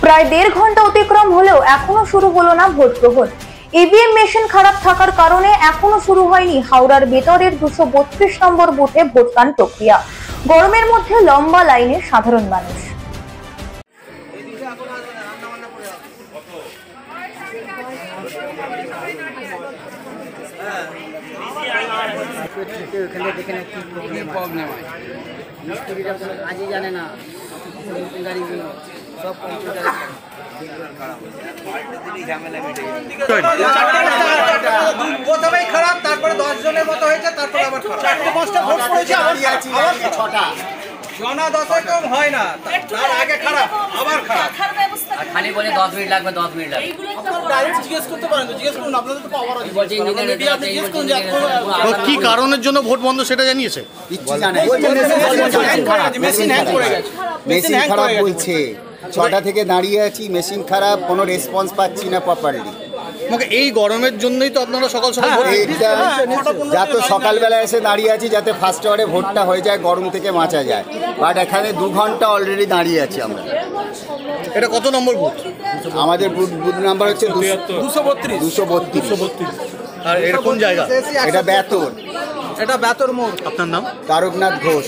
প্রায় 1.5 ঘন্টা অতিক্রম হলেও এখনো শুরু হলো না ভোট গ্রহণ। ইভিএম মেশিন খারাপ থাকার কারণে এখনো শুরু হয়নি হাওড়ার বেতরের 232 নম্বর বুথে ভোটদান প্রক্রিয়া। গরমের মধ্যে লম্বা লাইনে সাধারণ মানুষ। আজই জানে না গাড়িগুলো সব প্রথমেই খারাপ, তারপরে 10 জনের মতো হয়েছে, তারপরে আবার 4-5টা ভোট পড়েছে, আবার 6টা জনা 10 কম হয় না, তার আগে খারাপ আবার খারাপ। আর খালি বলে 10 মিনিট লাগবে, 10 মিনিট লাগবে। ডাইরেক্ট জিজ্ঞেস করতে পারেন, তো জিজ্ঞেস করুন, আপনাদের তো পাওয়ার আছে। বলছে ইঞ্জিনিয়ার আপনি জিজ্ঞেস করুন কি কারণের জন্য ভোট বন্ধ সেটা জানিয়েছে? মেশিন হ্যাং করে গেছে, মেশিন খারাপ বলছে। 6টা থেকে দাঁড়িয়ে আছি, মেশিন খারাপ, কোনো রেসপন্স পাচ্ছি না প্রপারলি। এই গরমের জন্যই তো আপনারা সকাল সকাল যাতে সকালবেলা এসে দাঁড়িয়ে আছি যাতে ফার্স্ট আওয়ারে ভোটটা হয়ে যায়, গরম থেকে বাঁচা যায়। বাট এখানে 2 ঘন্টা অলরেডি দাঁড়িয়ে আছি আমরা। এটা কত নম্বর বুথ? আমাদের বুথ নাম্বার হচ্ছে 232। আর এটা কোন জায়গা? এটা বেতর। এটা বেতর মোড়। আপনার নাম? তারকনাথ ঘোষ।